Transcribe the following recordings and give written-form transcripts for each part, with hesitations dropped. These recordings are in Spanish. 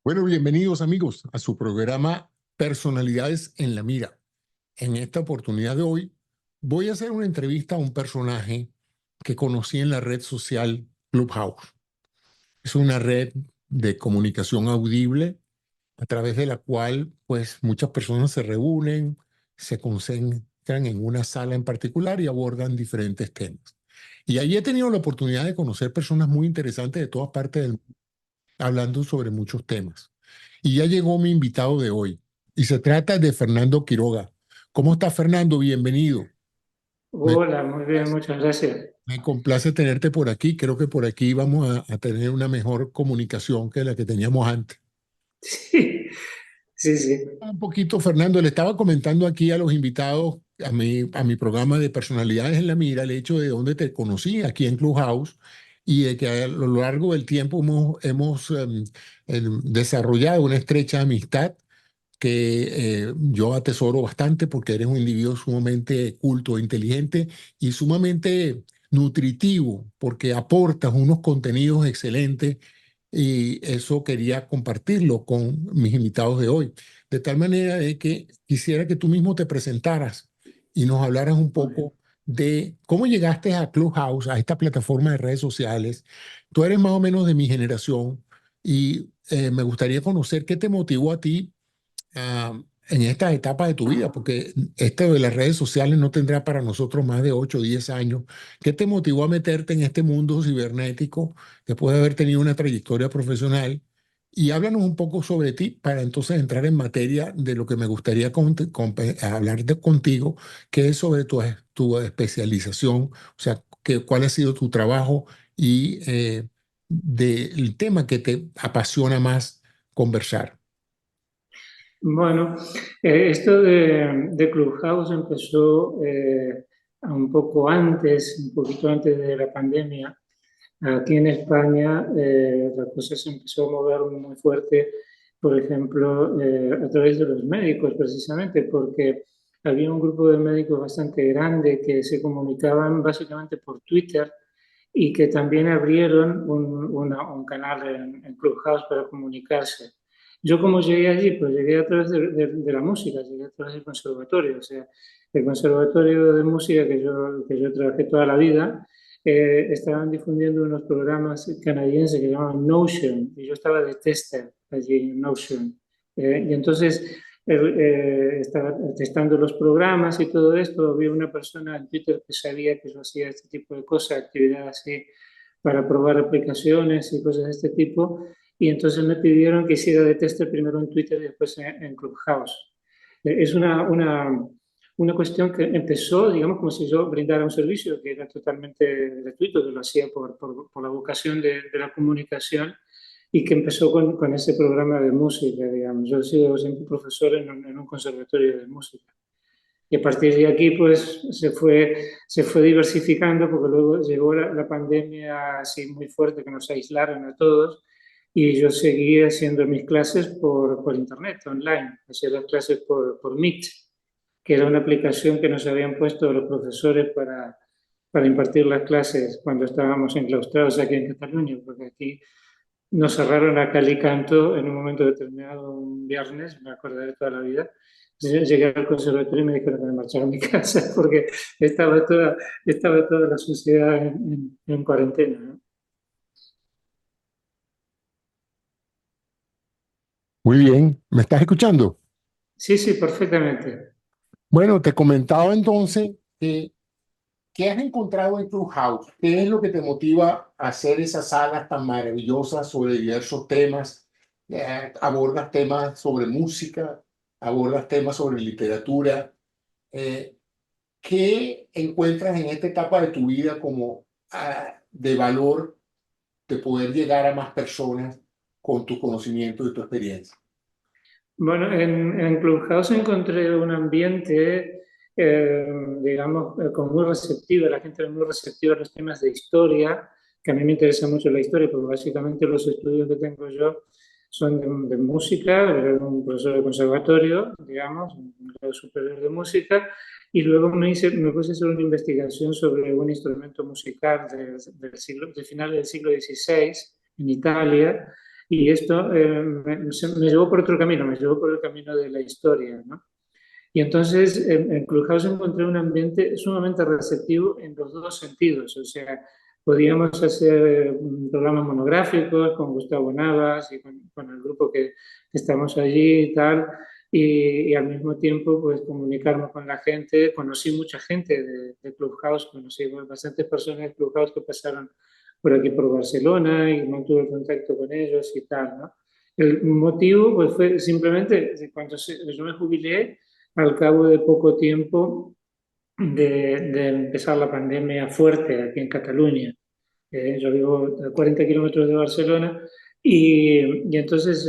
Bueno, bienvenidos amigos a su programa Personalidades en la Mira. En esta oportunidad de hoy voy a hacer una entrevista a un personaje que conocí en la red social Clubhouse. Es una red de comunicación audible a través de la cual pues muchas personas se reúnen, se concentran en una sala en particular y abordan diferentes temas. Y allí he tenido la oportunidad de conocer personas muy interesantes de todas partes del mundo hablando sobre muchos temas. Y ya llegó mi invitado de hoy, y se trata de Fernando Quiroga. ¿Cómo está, Fernando? Bienvenido. Me, Hola, muy bien, muchas gracias. me complace tenerte por aquí. Creo que por aquí vamos a tener una mejor comunicación que la que teníamos antes. Sí, sí, sí. Un poquito, Fernando, le estaba comentando aquí a los invitados a mi programa de Personalidades en la Mira el hecho de dónde te conocí, aquí en Clubhouse, y de que a lo largo del tiempo hemos desarrollado una estrecha amistad que yo atesoro bastante porque eres un individuo sumamente culto, inteligente y sumamente nutritivo porque aportas unos contenidos excelentes y eso quería compartirlo con mis invitados de hoy. De tal manera de que quisiera que tú mismo te presentaras y nos hablaras un poco de cómo llegaste a Clubhouse, a esta plataforma de redes sociales. Tú eres más o menos de mi generación y me gustaría conocer qué te motivó a ti en esta etapa de tu vida, porque esto de las redes sociales no tendrá para nosotros más de 8 o 10 años. ¿Qué te motivó a meterte en este mundo cibernético después de haber tenido una trayectoria profesional? Y háblanos un poco sobre ti para entonces entrar en materia de lo que me gustaría hablar contigo, que es sobre tu especialización, o sea, cuál ha sido tu trabajo y del tema que te apasiona más conversar. Bueno, esto de Clubhouse empezó un poco antes, un poquito antes de la pandemia. Aquí en España la cosa se empezó a mover muy fuerte, por ejemplo, a través de los médicos, precisamente, porque había un grupo de médicos bastante grande que se comunicaban básicamente por Twitter y que también abrieron un canal en Clubhouse para comunicarse. Yo como llegué allí, pues llegué a través de la música, llegué a través del conservatorio, o sea, el conservatorio de música que yo trabajé toda la vida, estaban difundiendo unos programas canadienses que llamaban Notion, y yo estaba de tester allí en Notion. Y entonces estaba testando los programas y todo esto, había una persona en Twitter que sabía que yo hacía este tipo de cosas, actividades así, para probar aplicaciones y cosas de este tipo, y entonces me pidieron que hiciera de tester primero en Twitter y después en Clubhouse. Es una cuestión que empezó, digamos, como si yo brindara un servicio que era totalmente gratuito, que lo hacía por la vocación de la comunicación y que empezó con ese programa de música, digamos. Yo he sido siempre profesor en un conservatorio de música. Y a partir de aquí, pues, se fue diversificando porque luego llegó la pandemia así muy fuerte que nos aislaron a todos y yo seguí haciendo mis clases por internet, online. Hacía las clases por Meet, que era una aplicación que nos habían puesto los profesores para impartir las clases cuando estábamos enclaustrados aquí en Cataluña, porque aquí nos cerraron a cal y canto en un momento determinado, un viernes, me acordaré toda la vida. Llegué al conservatorio y me dijeron que me marchara a mi casa porque estaba toda la sociedad en cuarentena, ¿no? Muy bien, ¿me estás escuchando? Sí, sí, perfectamente. Bueno, te comentaba entonces que ¿qué has encontrado en Clubhouse? ¿Qué es lo que te motiva a hacer esas salas tan maravillosas sobre diversos temas? Abordas temas sobre música, abordas temas sobre literatura. Eh, ¿Qué encuentras en esta etapa de tu vida como de valor de poder llegar a más personas con tu conocimiento y tu experiencia? Bueno, en Clubhouse encontré un ambiente, eh, digamos, como muy receptivo. La gente era muy receptiva a los temas de historia, que a mí me interesa mucho la historia, porque básicamente los estudios que tengo yo son de música, era un profesor de conservatorio, digamos, un grado superior de música, y luego me puse a hacer una investigación sobre un instrumento musical del finales del siglo XVI en Italia, Y esto me llevó por otro camino, me llevó por el camino de la historia, ¿no? Y entonces en Clubhouse encontré un ambiente sumamente receptivo en los dos sentidos. O sea, podíamos hacer programas monográficos con Gustavo Navas y con el grupo que estamos allí y tal. Y al mismo tiempo, pues comunicarnos con la gente. Conocí mucha gente de Clubhouse, conocí bastantes personas de Clubhouse que pasaron por aquí por Barcelona y mantuve contacto con ellos y tal, ¿no? El motivo pues, fue simplemente cuando yo me jubilé, al cabo de poco tiempo de empezar la pandemia fuerte aquí en Cataluña. Yo vivo a 40 kilómetros de Barcelona y entonces,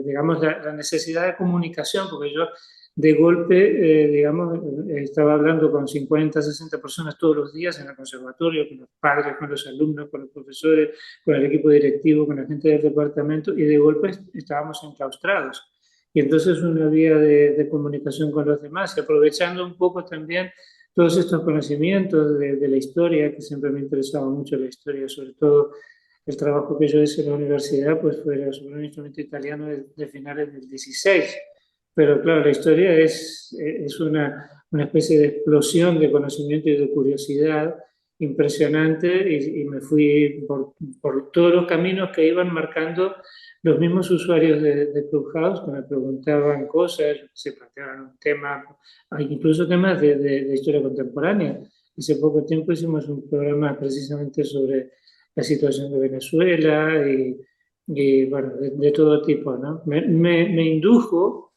digamos, la necesidad de comunicación, porque yo de golpe, digamos, estaba hablando con 50, 60 personas todos los días en el conservatorio, con los padres, con los alumnos, con los profesores, con el equipo directivo, con la gente del departamento, y de golpe estábamos enclaustrados. Y entonces una vía de comunicación con los demás, y aprovechando un poco también todos estos conocimientos de la historia, que siempre me ha interesado mucho la historia, sobre todo el trabajo que yo hice en la universidad, pues fue sobre un instrumento italiano de finales del 16. Pero claro, la historia es una especie de explosión de conocimiento y de curiosidad impresionante y me fui por todos los caminos que iban marcando los mismos usuarios de Clubhouse, que me preguntaban cosas, se planteaban un tema, hay incluso temas de historia contemporánea. Hace poco tiempo hicimos un programa precisamente sobre la situación de Venezuela y bueno, de todo tipo, ¿no? Me indujo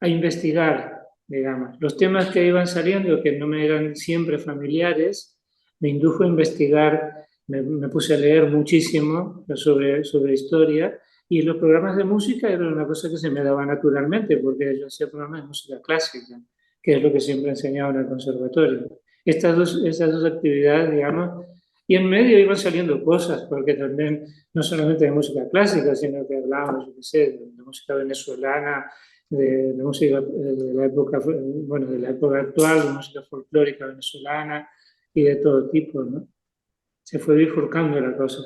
a investigar, digamos. Los temas que iban saliendo, que no me eran siempre familiares, me indujo a investigar, me puse a leer muchísimo sobre historia y los programas de música eran una cosa que se me daba naturalmente, porque yo hacía programas de música clásica, que es lo que siempre he enseñado en el conservatorio. Esas dos actividades, digamos, y en medio iban saliendo cosas, porque también no solamente de música clásica, sino que hablábamos, yo qué sé, de música venezolana, de música de la época, bueno, de la época actual, de música folclórica venezolana y de todo tipo, ¿no? Se fue bifurcando la cosa.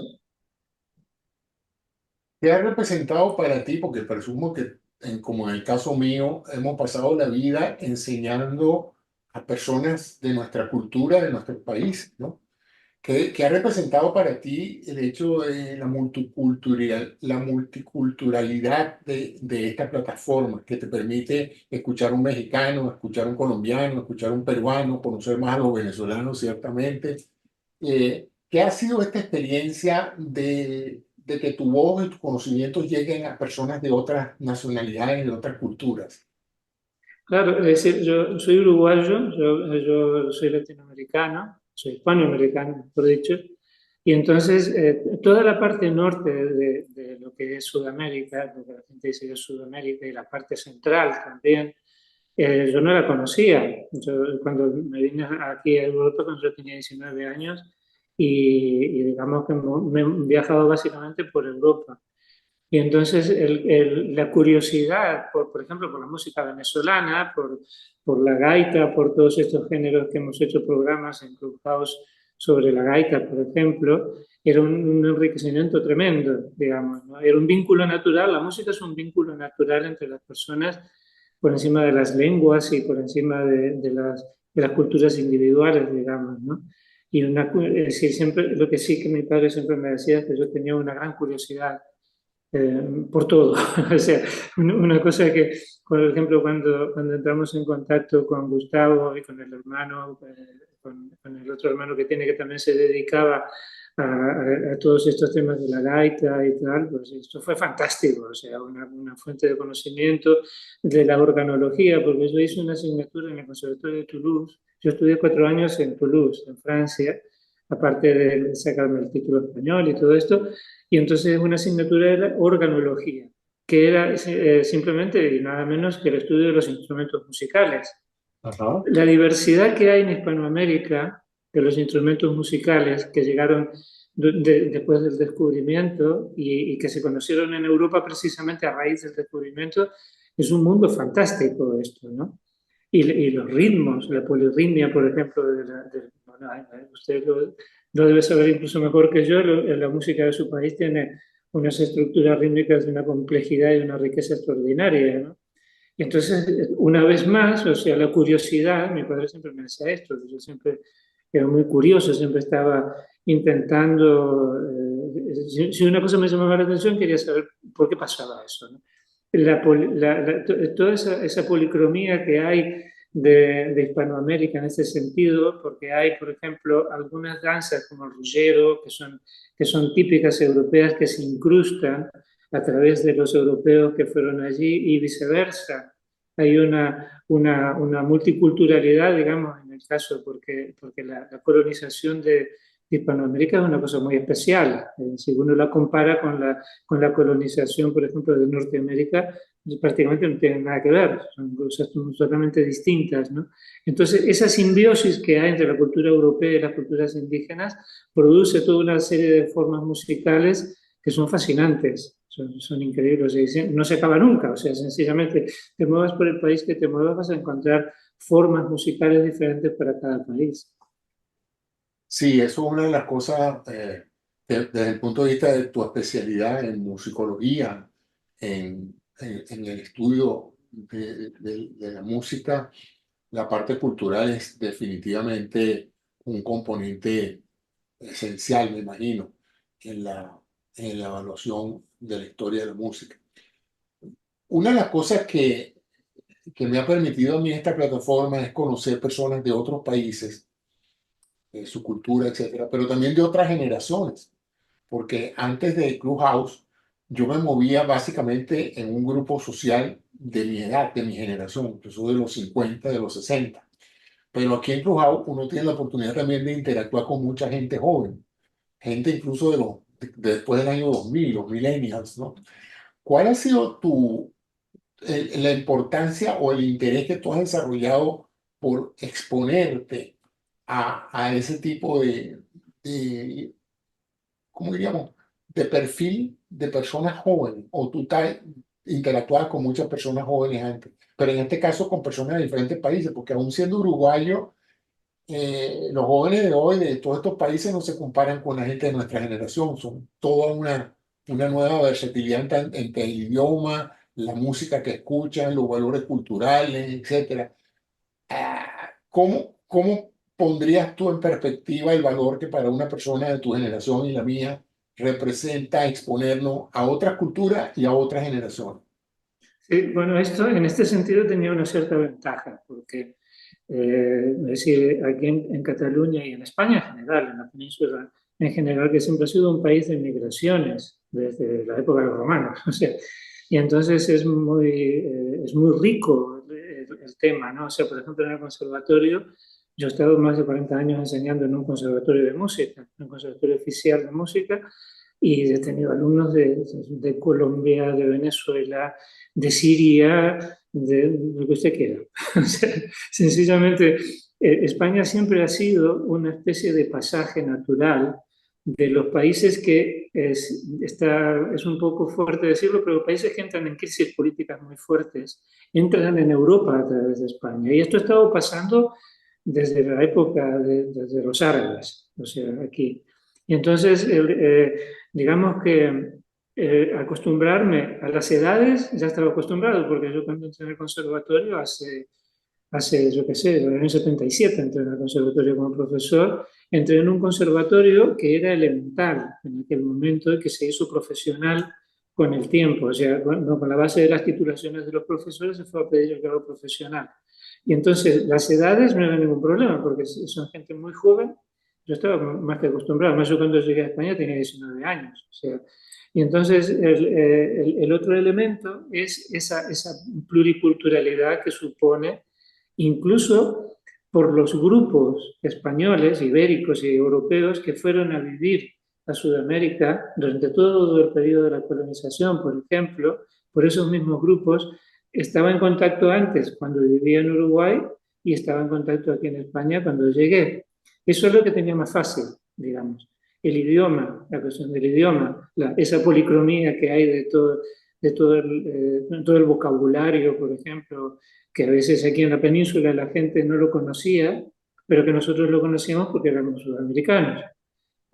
¿Qué ha representado para ti? Porque presumo que, como en el caso mío, hemos pasado la vida enseñando a personas de nuestra cultura, de nuestro país, ¿no? ¿Qué ha representado para ti el hecho de la multiculturalidad de esta plataforma que te permite escuchar un mexicano, escuchar un colombiano, escuchar un peruano, conocer más a los venezolanos, ciertamente? ¿Qué ha sido esta experiencia de que tu voz y tus conocimientos lleguen a personas de otras nacionalidades, de otras culturas? Claro, es decir, yo soy uruguayo, yo soy latinoamericano, soy hispanoamericano, por dicho, y entonces toda la parte norte de lo que es Sudamérica, lo que la gente dice que es Sudamérica, y la parte central también, yo no la conocía. Yo, cuando me vine aquí a Europa, cuando yo tenía 19 años, y digamos que me he viajado básicamente por Europa. Y entonces la curiosidad, por ejemplo, por la música venezolana, por la gaita, por todos estos géneros que hemos hecho programas en Clubhouse sobre la gaita, por ejemplo, era un enriquecimiento tremendo, digamos, ¿no? Era un vínculo natural, la música es un vínculo natural entre las personas por encima de las lenguas y por encima de las culturas individuales, digamos, ¿no? Y es decir, siempre, lo que sí que mi padre siempre me decía es que yo tenía una gran curiosidad por todo. O sea, una cosa que, por ejemplo, cuando entramos en contacto con Gustavo y con el hermano, con el otro hermano que tiene que también se dedicaba a todos estos temas de la gaita y tal, pues esto fue fantástico, o sea, una fuente de conocimiento de la organología, porque yo hice una asignatura en el Conservatorio de Toulouse, yo estudié 4 años en Toulouse, en Francia, aparte de sacarme el título español y todo esto, y entonces una asignatura era organología, que era simplemente y nada menos que el estudio de los instrumentos musicales. Ajá. La diversidad que hay en Hispanoamérica de los instrumentos musicales que llegaron después del descubrimiento y que se conocieron en Europa precisamente a raíz del descubrimiento, es un mundo fantástico esto, ¿no? Y los ritmos, la polirritmia, por ejemplo, bueno, usted lo debe saber incluso mejor que yo, la música de su país tiene unas estructuras rítmicas de una complejidad y una riqueza extraordinaria, ¿no? Y entonces, una vez más, o sea, la curiosidad, mi padre siempre me decía esto, yo siempre era muy curioso, siempre estaba intentando, si una cosa me llamaba la atención, quería saber por qué pasaba eso, ¿no? Toda esa policromía que hay de Hispanoamérica en ese sentido, porque hay, por ejemplo, algunas danzas como el rullero, que son típicas europeas, que se incrustan a través de los europeos que fueron allí y viceversa. Hay una multiculturalidad, digamos, en el caso, porque la colonización de Hispanoamérica es una cosa muy especial. Si uno la compara con la colonización, por ejemplo, de Norteamérica, prácticamente no tienen nada que ver, son cosas totalmente distintas, ¿no? Entonces, esa simbiosis que hay entre la cultura europea y las culturas indígenas produce toda una serie de formas musicales que son fascinantes, son increíbles, no se acaba nunca, o sea, sencillamente te muevas por el país que te muevas vas a encontrar formas musicales diferentes para cada país. Sí, eso es una de las cosas, desde el punto de vista de tu especialidad en musicología, en el estudio de la música, la parte cultural es definitivamente un componente esencial, me imagino, en en la evaluación de la historia de la música. Una de las cosas que me ha permitido a mí esta plataforma es conocer personas de otros países, su cultura, etcétera, pero también de otras generaciones, porque antes de Clubhouse yo me movía básicamente en un grupo social de mi edad, de mi generación, yo soy de los 50, de los 60. Pero aquí en Clubhouse uno tiene la oportunidad también de interactuar con mucha gente joven, gente incluso después del año 2000, los millennials, ¿no? ¿Cuál ha sido la importancia o el interés que tú has desarrollado por exponerte a ese tipo de, ¿cómo diríamos?, de perfil de personas jóvenes? O tú interactuabas con muchas personas jóvenes antes, pero en este caso con personas de diferentes países, porque aún siendo uruguayo, los jóvenes de hoy de todos estos países no se comparan con la gente de nuestra generación, son toda una nueva versatilidad entre el idioma, la música que escuchan, los valores culturales, etcétera. ¿Cómo pondrías tú en perspectiva el valor que para una persona de tu generación y la mía representa exponernos a otras culturas y a otras generaciones? Sí, bueno, esto en este sentido tenía una cierta ventaja, porque es decir, aquí en Cataluña y en España en general, en la península en general, que siempre ha sido un país de migraciones desde la época de los romanos. O sea, y entonces es muy rico el tema, ¿no? O sea, por ejemplo, en el conservatorio, yo he estado más de 40 años enseñando en un conservatorio de música, en un conservatorio oficial de música, y he tenido alumnos de Colombia, de Venezuela, de Siria, de lo que usted quiera. O sea, sencillamente, España siempre ha sido una especie de pasaje natural de los países que es un poco fuerte decirlo, pero países que entran en crisis políticas muy fuertes, entran en Europa a través de España. Y esto ha estado pasando desde la época desde los árabes, o sea, aquí. Y entonces, digamos que acostumbrarme a las edades, ya estaba acostumbrado, porque yo cuando entré en el conservatorio yo qué sé, en el año 77 entré en el conservatorio como profesor, entré en un conservatorio que era elemental en aquel momento y que se hizo profesional con el tiempo, o sea, con la base de las titulaciones de los profesores se fue a pedir el grado profesional. Y entonces las edades no eran ningún problema, porque son gente muy joven, yo estaba más que acostumbrado, además yo cuando llegué a España tenía 19 años, o sea, y entonces el otro elemento es esa pluriculturalidad que supone incluso por los grupos españoles, ibéricos y europeos que fueron a vivir a Sudamérica durante todo el periodo de la colonización, por ejemplo, por esos mismos grupos, estaba en contacto antes cuando vivía en Uruguay y estaba en contacto aquí en España cuando llegué. Eso es lo que tenía más fácil, digamos. El idioma, la cuestión del idioma, esa policromía que hay todo el vocabulario, por ejemplo, que a veces aquí en la península la gente no lo conocía, pero que nosotros lo conocíamos porque éramos sudamericanos.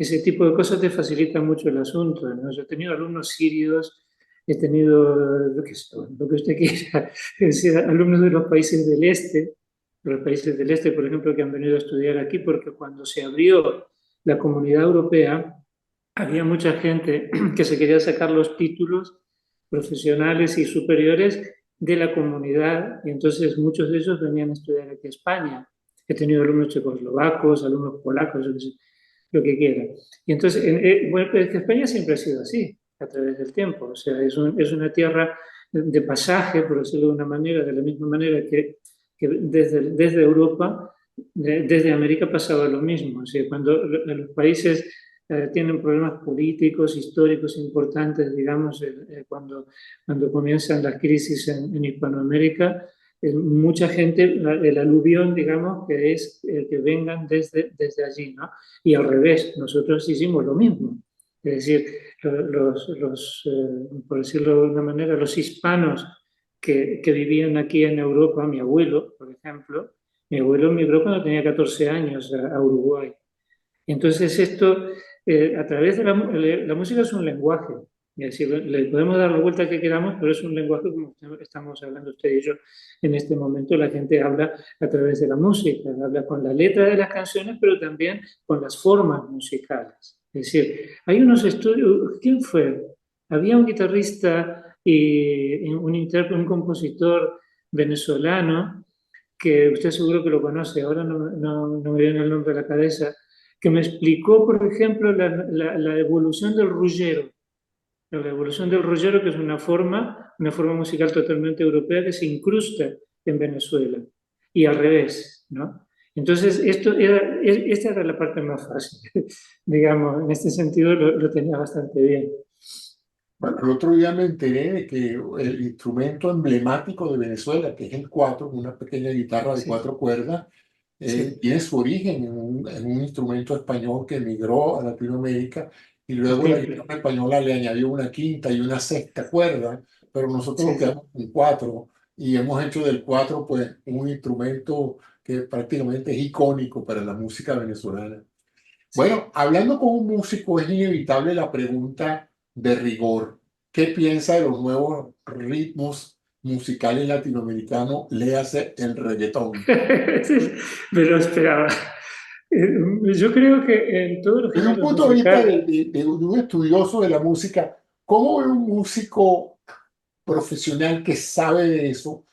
ese tipo de cosas te facilitan mucho el asunto, ¿no? Yo he tenido alumnos sirios, he tenido lo que usted quiera, es decir, alumnos de los países del este, por ejemplo, que han venido a estudiar aquí, porque cuando se abrió la Comunidad Europea, había mucha gente que se quería sacar los títulos profesionales y superiores de la comunidad, y entonces muchos de ellos venían a estudiar aquí a España. He tenido alumnos checoslovacos, alumnos polacos, lo que quiera. Y entonces, bueno, es que España siempre ha sido así, a través del tiempo. O sea, es una tierra de pasaje, por decirlo de una manera, de la misma manera que desde Europa, desde América pasaba lo mismo. O sea, cuando los países tienen problemas políticos, históricos importantes, digamos, cuando comienzan las crisis en Hispanoamérica, mucha gente, el aluvión, digamos, que es el que vengan desde allí, ¿no? Y al revés, nosotros hicimos lo mismo. Es decir, por decirlo de una manera, los hispanos que vivían aquí en Europa, mi abuelo, por ejemplo, mi abuelo migró cuando tenía 14 años a Uruguay. Entonces esto, a través de la música es un lenguaje, es decir, le podemos dar la vuelta que queramos, pero es un lenguaje como estamos hablando usted y yo en este momento. La gente habla a través de la música, habla con la letra de las canciones, pero también con las formas musicales. Es decir, hay unos estudios, ¿quién fue? Había un guitarrista y un compositor venezolano, que usted seguro que lo conoce, ahora no me viene el nombre de la cabeza, que me explicó, por ejemplo, la evolución del rullero. La evolución del rullero, que es una forma musical totalmente europea que se incrusta en Venezuela. Y al revés, ¿no? Entonces, esta era la parte más fácil. Digamos, en este sentido lo tenía bastante bien. Bueno, el otro día me enteré de que el instrumento emblemático de Venezuela, que es el cuatro, una pequeña guitarra de Sí, 4 cuerdas, sí, tiene su origen en un instrumento español que emigró a Latinoamérica y el luego la timple. guitarra española le añadió una quinta y una sexta cuerda, pero nosotros nos Sí, sí. quedamos con cuatro y hemos hecho del cuatro pues un instrumento que prácticamente es icónico para la música venezolana. Sí. Bueno, hablando con un músico es inevitable la pregunta de rigor. ¿Qué piensa de los nuevos ritmos musicales latinoamericanos? Léase el reggaetón. Sí, me lo esperaba. Yo creo que en todos los Desde un géneros punto de vista musicales. de un estudioso de la música, ¿cómo ve un músico profesional que sabe de eso?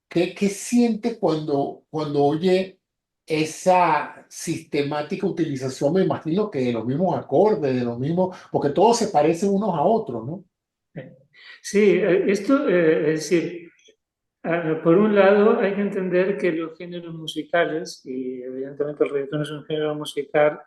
¿Qué siente cuando oye esa sistemática utilización? Me imagino que de los mismos acordes, de los mismos, porque todos se parecen unos a otros, ¿no? Sí, esto, es decir, por un lado hay que entender que los géneros musicales, y evidentemente el reggaetón es un género musical,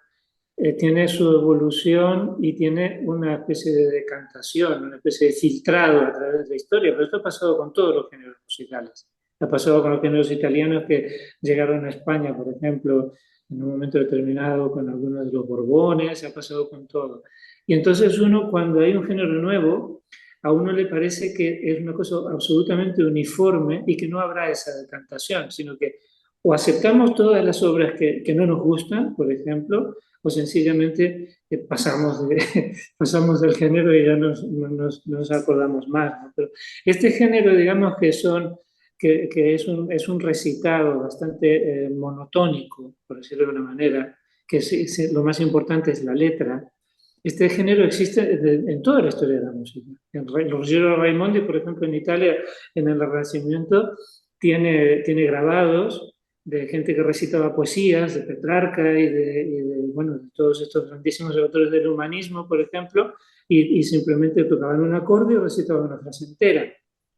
tiene su evolución y tiene una especie de decantación, una especie de filtrado a través de la historia, pero esto ha pasado con todos los géneros musicales. Ha pasado con los géneros italianos que llegaron a España, por ejemplo, en un momento determinado con algunos de los Borbones, ha pasado con todo. Y entonces uno, cuando hay un género nuevo, a uno le parece que es una cosa absolutamente uniforme y que no habrá esa decantación, sino que o aceptamos todas las obras que no nos gustan, por ejemplo, o sencillamente pasamos del género y ya nos acordamos más, ¿no? Pero este género, digamos que es un recitado bastante monotónico, por decirlo de una manera, que lo más importante es la letra. Este género existe en toda la historia de la música. Ruggero Raimondi, por ejemplo, en Italia, en el Renacimiento, tiene grabados de gente que recitaba poesías, de Petrarca bueno, de todos estos grandísimos autores del humanismo, por ejemplo, y simplemente tocaban un acorde y recitaban una frase entera.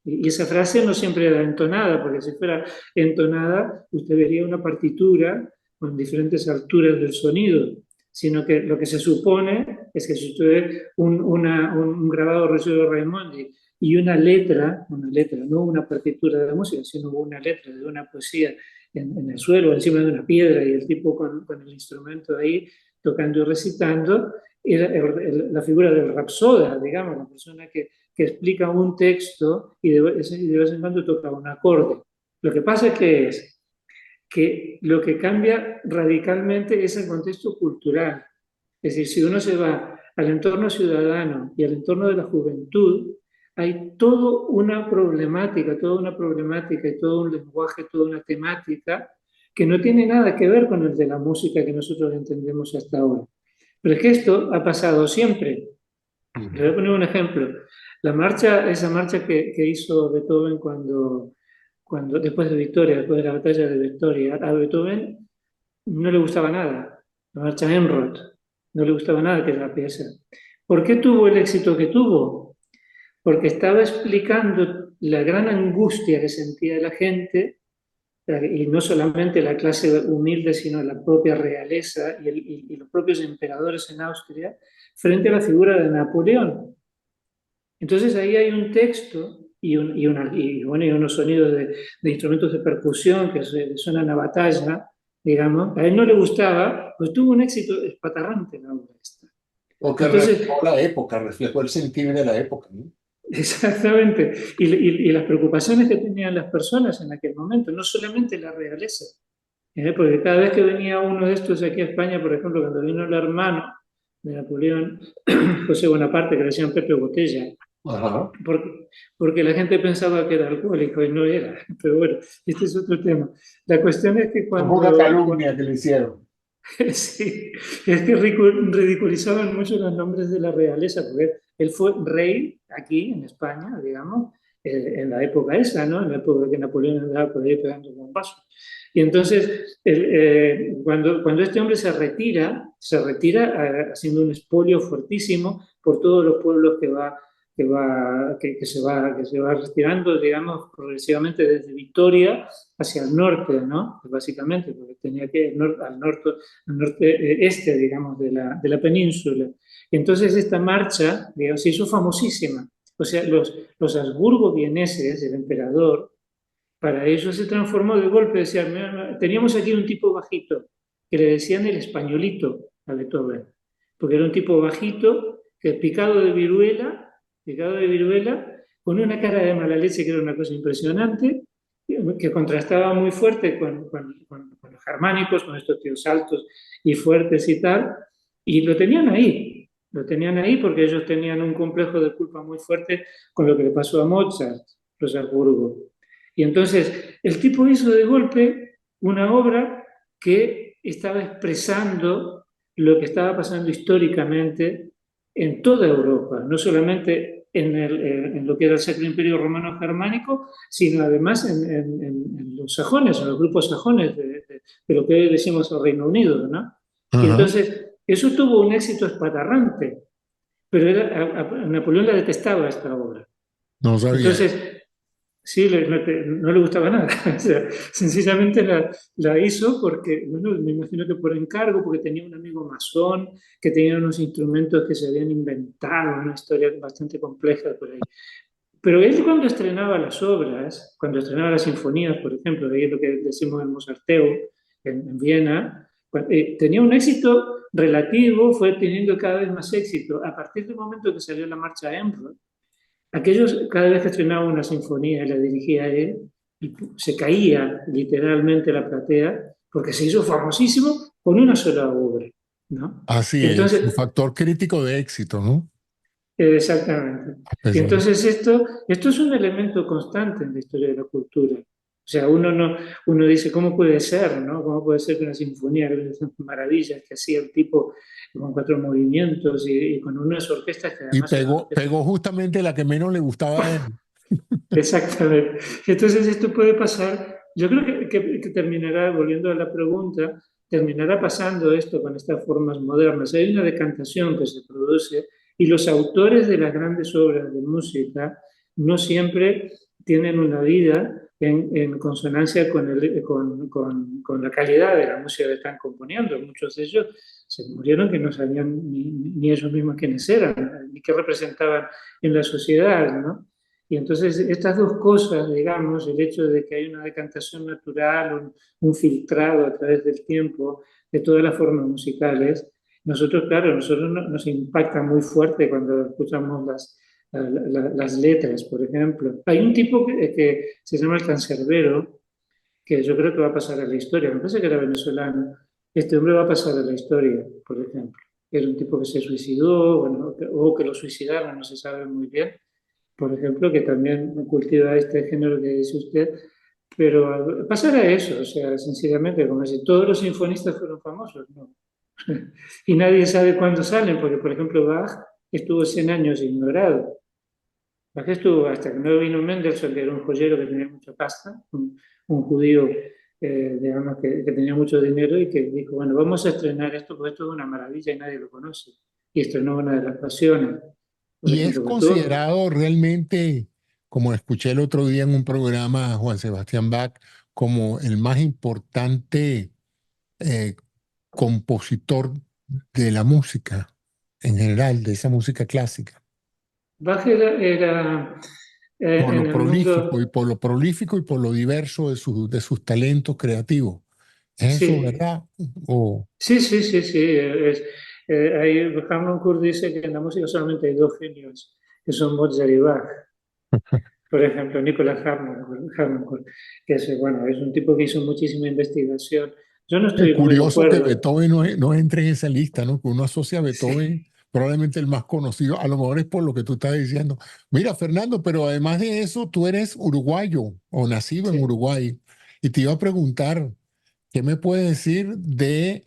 Y esa frase no siempre era entonada, porque si fuera entonada, usted vería una partitura con diferentes alturas del sonido, sino que lo que se supone es que si usted ve un grabado de Rogelio Raimondi y una letra, no una partitura de música, sino una letra de una poesía en el suelo, encima de una piedra, y el tipo con el instrumento ahí tocando y recitando, era la figura del rapsoda, digamos, la persona que explica un texto y de vez en cuando toca un acorde. Lo que pasa que lo que cambia radicalmente es el contexto cultural. Es decir, si uno se va al entorno ciudadano y al entorno de la juventud, hay toda una problemática y todo un lenguaje, toda una temática que no tiene nada que ver con el de la música que nosotros entendemos hasta ahora. Pero es que esto ha pasado siempre. Le voy a Ujú. poner un ejemplo. Esa marcha que hizo Beethoven después de Victoria, después de la batalla de Victoria, a Beethoven no le gustaba nada. La marcha Enroth, no le gustaba nada que era la pieza. ¿Por qué tuvo el éxito que tuvo? Porque estaba explicando la gran angustia que sentía la gente, y no solamente la clase humilde, sino la propia realeza y los propios emperadores en Austria, frente a la figura de Napoleón. Entonces ahí hay un texto bueno, y unos sonidos de instrumentos de percusión que suenan a batalla, digamos. A él no le gustaba, pues tuvo un éxito espatarrante la obra esta. Porque Entonces, reflejó la época, reflejó el sentir de la época, ¿no? exactamente, y las preocupaciones que tenían las personas en aquel momento, no solamente la realeza, porque cada vez que venía uno de estos aquí a España, por ejemplo, cuando vino el hermano de Napoleón, José Bonaparte, que le decían Pepe Botella, Ajá. porque la gente pensaba que era alcohólico y no era. Pero bueno, este es otro tema. La cuestión es que Fue una calumnia que le hicieron. sí, es que ridiculizaban mucho los nombres de la realeza, porque él fue rey aquí en España, digamos, en la época esa, ¿no? En la época que Napoleón andaba por ahí pegando bombazos. Y entonces, cuando este hombre se retira haciendo un expolio fuertísimo por todos los pueblos que se va retirando, digamos, progresivamente desde Vitoria hacia el norte, ¿no? Básicamente, porque tenía que ir al norte este, digamos, de la península. Y entonces esta marcha, digamos, se hizo famosísima. O sea, los Habsburgo vieneses, el emperador, para ellos se transformó de golpe. Decían, teníamos aquí un tipo bajito, que le decían el españolito a Beethoven, porque era un tipo bajito, que picado de viruela, con una cara de mala leche que era una cosa impresionante, que contrastaba muy fuerte con los germánicos, con estos tíos altos y fuertes y tal, y lo tenían ahí porque ellos tenían un complejo de culpa muy fuerte con lo que le pasó a Mozart, los Habsburgo. Y entonces el tipo hizo de golpe una obra que estaba expresando lo que estaba pasando históricamente en toda Europa, no solamente en lo que era el Sacro Imperio Romano Germánico, sino además en los sajones, en los grupos sajones de lo que hoy decimos el Reino Unido, ¿no? Y Ajá. entonces eso tuvo un éxito espatarrante, pero a Napoleón la detestaba esta obra. No sabía. Entonces, sí, no le gustaba nada. O sea, sencillamente la hizo porque, bueno, me imagino que por encargo, porque tenía un amigo masón, que tenía unos instrumentos que se habían inventado, una historia bastante compleja por ahí. Pero él cuando estrenaba las obras, cuando estrenaba las sinfonías, por ejemplo, de ahí es lo que decimos en Mozarteo, en Viena, tenía un éxito relativo, fue teniendo cada vez más éxito. A partir del momento que salió la marcha Emperor, aquellos, cada vez que estrenaba una sinfonía y la dirigía él, y se caía literalmente la platea, porque se hizo famosísimo con una sola obra, ¿no? Así Y es, un entonces, factor crítico de éxito, ¿no? exactamente. Y Especialmente. entonces esto es un elemento constante en la historia de la cultura. O sea, uno dice, ¿cómo puede ser, no? ¿Cómo puede ser que una sinfonía, que esas maravillas que hacía el tipo con cuatro movimientos y con unas orquestas que Y además eran orquestas. pegó justamente la que menos le gustaba a él. Exactamente. Entonces esto puede pasar, yo creo que terminará, volviendo a la pregunta, terminará pasando esto con estas formas modernas. Hay una decantación que se produce y los autores de las grandes obras de música no siempre tienen una vida en consonancia con la calidad de la música que están componiendo. Muchos de ellos se murieron que no sabían ni ellos mismos quiénes eran, ni qué representaban en la sociedad, ¿no? Y entonces estas dos cosas, digamos, el hecho de que hay una decantación natural, un filtrado a través del tiempo de todas las formas musicales, nosotros, claro, nosotros nos impacta muy fuerte cuando escuchamos las letras, por ejemplo. Hay un tipo que se llama el cancerbero, que yo creo que va a pasar a la historia. Me parece que era venezolano. Este hombre va a pasar a la historia, por ejemplo. era un tipo que se suicidó, bueno, o que lo suicidaron, no se sabe muy bien, por ejemplo, que también cultiva este género que dice usted, pero pasar a eso, o sea, sencillamente, como si todos los sinfonistas fueron famosos, ¿no? Y nadie sabe cuándo salen, porque, por ejemplo, Bach estuvo 100 años ignorado. Bach estuvo hasta que no vino Mendelssohn, que era un joyero que tenía mucha pasta, un judío, digamos, que tenía mucho dinero y que dijo, bueno, vamos a estrenar esto, porque esto es una maravilla y nadie lo conoce. Y estrenó una de las pasiones, por Y es ejemplo, que estuvo, considerado realmente, como escuché el otro día en un programa, Juan Sebastián Bach, como el más importante eh, compositor de la música en general, de esa música clásica, Bach era por en lo el prolífico y mundo, por lo prolífico y por lo diverso de sus talentos creativos. ¿Es eso sí, verdad? O sí, sí, sí, sí. Ahí Harman Kurt dice que en la música solamente hay dos genios, que son Mozart y Bach. Por ejemplo, Nicolás Harnoncourt, que es, bueno, es un tipo que hizo muchísima investigación. Yo no es estoy muy de curioso que acuerdo. Beethoven no entre en esa lista, ¿no? Que uno asocia a Sí, Beethoven, probablemente el más conocido, a lo mejor es por lo que tú estás diciendo. Mira, Fernando, pero además de eso, tú eres uruguayo o nacido en sí, Uruguay. Y te iba a preguntar, ¿qué me puedes decir de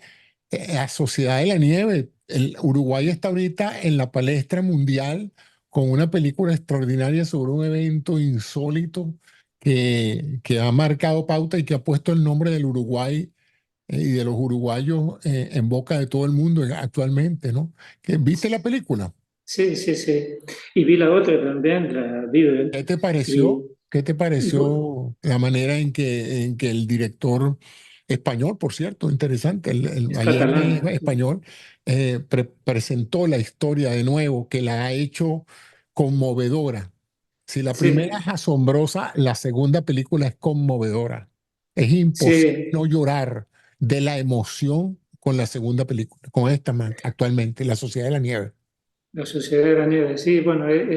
la Sociedad de la Nieve? El Uruguay está ahorita en la palestra mundial con una película extraordinaria sobre un evento insólito que ha marcado pauta y que ha puesto el nombre del Uruguay y de los uruguayos en boca de todo el mundo actualmente, ¿no? ¿Viste la película? sí, sí, sí. Y vi la otra también, la Viven. ¿Qué te Y, pareció? ¿Qué te y bu- pareció la manera en que el director español, por cierto, interesante, es Allende catalán. español, presentó la historia de nuevo, que la ha hecho conmovedora? Si la primera es Sí, asombrosa, la segunda película es conmovedora. Es imposible no sí. llorar de la emoción con la segunda película, con esta actualmente, La Sociedad de la Nieve. La Sociedad de la Nieve, sí, bueno, el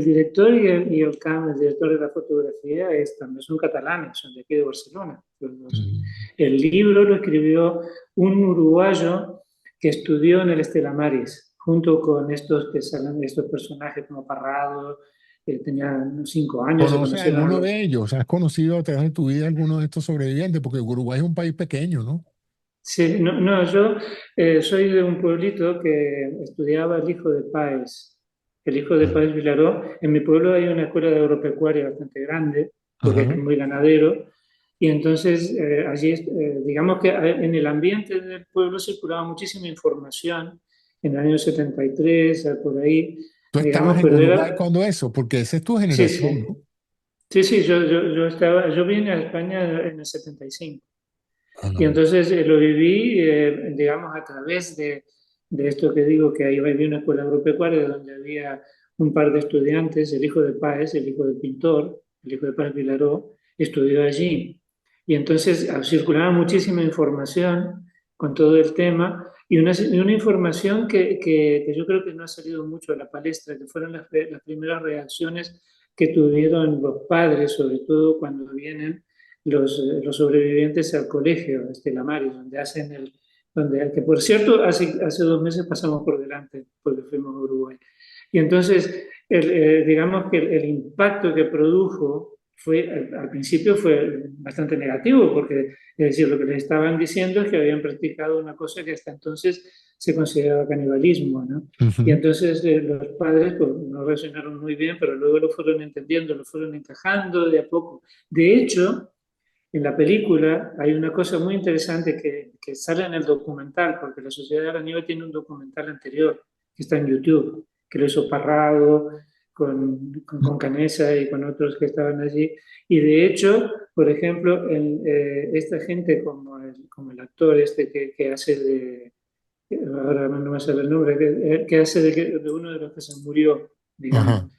director el director de la fotografía, también son catalanes, son de aquí de Barcelona. Los dos. Mm. El libro lo escribió un uruguayo que estudió en el Estela Maris, junto con estos que salen, estos personajes como Parrado, que tenían 5 años, se ¿Conoces conocieron a alguno los. de ellos? ¿Has conocido a través de tu vida alguno de estos sobrevivientes? Porque Uruguay es un país pequeño, ¿no? Sí, no, no, yo soy de un pueblito que estudiaba el hijo de Páez, el hijo de Ah. Páez Vilaró. En mi pueblo hay una escuela de agropecuaria bastante grande, porque es Ajá. muy ganadero, y entonces allí, digamos que en el ambiente del pueblo circulaba muchísima información en el año 73, por ahí, ¿Tú estabas digamos, en pero Uruguay era, cuando eso? Porque esa es tu sí, generación, sí, ¿no? sí, sí, yo vine a España en el 75. Y Ah. entonces lo viví, digamos, a través de esto que digo, que ahí había una escuela agropecuaria donde había un par de estudiantes, el hijo de Páez, el hijo del pintor, el hijo de Páez Vilaró, estudió allí. Y entonces circulaba muchísima información con todo el tema y una información que yo creo que no ha salido mucho a la palestra, que fueron las primeras reacciones que tuvieron los padres, sobre todo cuando vienen los sobrevivientes al colegio Estela Maris, donde hacen que por cierto, hace 2 meses pasamos por delante, porque fuimos a Uruguay. Y entonces, digamos que el impacto que produjo fue, al principio fue bastante negativo, porque es decir, lo que les estaban diciendo es que habían practicado una cosa que hasta entonces se consideraba canibalismo, ¿no? Y Ujú. entonces los padres pues, no reaccionaron muy bien, pero luego lo fueron entendiendo, lo fueron encajando de a poco. De hecho, en la película hay una cosa muy interesante que sale en el documental, porque la Sociedad de la Nieve tiene un documental anterior que está en YouTube, que lo hizo Parrado con Canessa y con otros que estaban allí. Y de hecho, por ejemplo, esta gente como el actor este que hace ahora no me sale el nombre, que hace de uno de los que se murió, digamos, Ajá.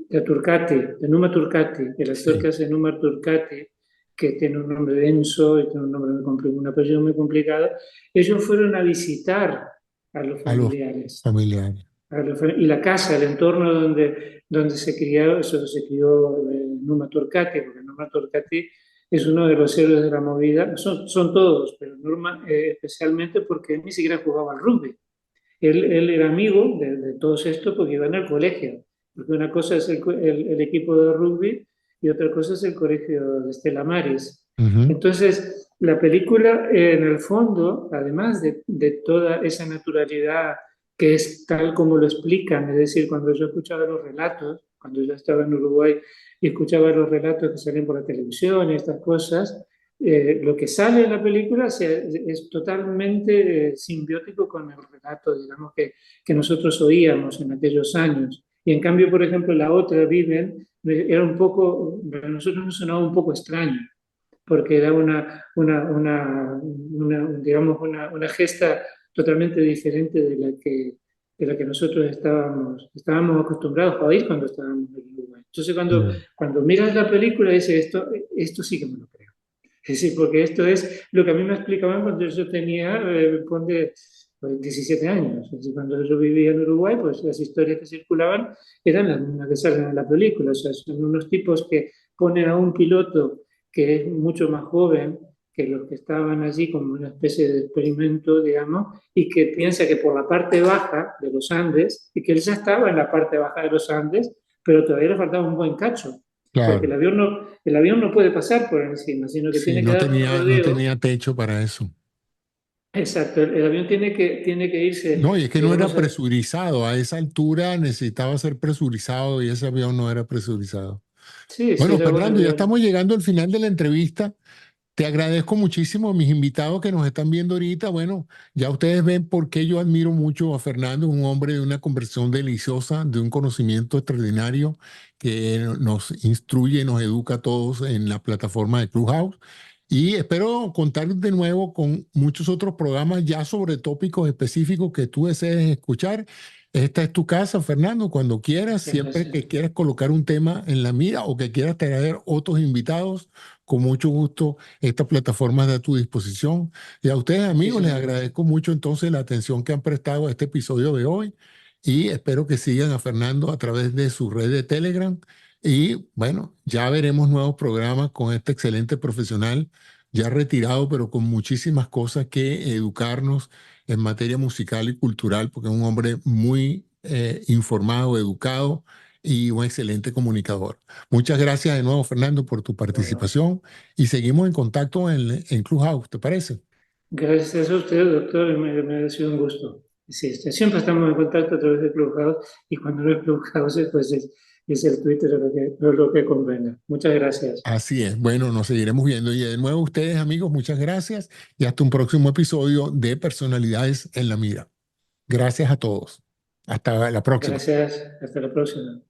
de Turcati, de Numa Turcati, el actor que Sí. hace Numa Turcati, que tiene un nombre denso y tiene un nombre muy complicado, un apellido muy complicado, ellos fueron a visitar a los A los familiares. familiares. Y la casa, el entorno donde se crió, eso se crió Numa Turcati, porque Numa Turcati es uno de los héroes de la movida, son todos, pero Numa especialmente porque él ni siquiera jugaba al rugby. él era amigo de todos estos porque iban al colegio. Porque una cosa es el equipo de rugby y otra cosa es el colegio de Estela Maris. Ujú. Entonces, la película, en el fondo, además de toda esa naturalidad que es tal como lo explican, es decir, cuando yo escuchaba los relatos, cuando yo estaba en Uruguay y escuchaba los relatos que salen por la televisión y estas cosas, lo que sale en la película es totalmente simbiótico con el relato, digamos, que nosotros oíamos en aquellos años. Y en cambio, por ejemplo, la otra, Viven, era un poco, para nosotros nos sonaba un poco extraño, porque era digamos, una gesta totalmente diferente de la que nosotros estábamos acostumbrados a oír cuando estábamos en Uruguay. Entonces, Mm. cuando miras la película, dices, esto sí que me lo creo. Es decir, porque esto es lo que a mí me explicaban cuando yo tenía, ponte, pues, 17 años. Es decir, cuando yo vivía en Uruguay, pues las historias que circulaban eran las mismas que salen en la película. O sea, son unos tipos que ponen a un piloto que es mucho más joven que los que estaban allí como una especie de experimento, digamos, y que piensa que por la parte baja de los Andes, y que él ya estaba en la parte baja de los Andes, pero todavía le faltaba un buen cacho porque Claro, el avión no puede pasar por encima, sino que sí, tiene que dar un no rodeo. tenía techo para eso. Exacto, el avión tiene que irse, No, y es que no era digamos, presurizado. A esa altura necesitaba ser presurizado y ese avión no era presurizado. sí, sí, Bueno, era bueno, Fernando, ya estamos llegando al final de la entrevista. Te agradezco muchísimo a mis invitados que nos están viendo ahorita. Bueno, ya ustedes ven por qué yo admiro mucho a Fernando, un hombre de una conversación deliciosa, de un conocimiento extraordinario que nos instruye y nos educa a todos en la plataforma de Clubhouse. Y espero contar de nuevo con muchos otros programas ya sobre tópicos específicos que tú desees escuchar. Esta es tu casa, Fernando, cuando quieras, muchas siempre gracias. que quieras colocar un tema en la mira o que quieras traer otros invitados, con mucho gusto esta plataforma está a tu disposición. Y a ustedes, amigos, les Muchísimas gracias. agradezco mucho entonces la atención que han prestado a este episodio de hoy y espero que sigan a Fernando a través de su red de Telegram. Y bueno, ya veremos nuevos programas con este excelente profesional, ya retirado, pero con muchísimas cosas que educarnos en materia musical y cultural, porque es un hombre muy informado, educado y un excelente comunicador. Muchas gracias de nuevo, Fernando, por tu Bueno, participación y seguimos en contacto en Clubhouse, ¿te parece? gracias a usted, doctor, me ha sido un gusto. Sí, siempre estamos en contacto a través de Clubhouse y cuando no es Clubhouse, pues es el Twitter lo que convenga. Muchas gracias. Así es. Bueno, nos seguiremos viendo. Y de nuevo, ustedes, amigos, muchas gracias y hasta un próximo episodio de Personalidades en la Mira. Gracias a todos. Hasta la próxima. Gracias. Hasta la próxima.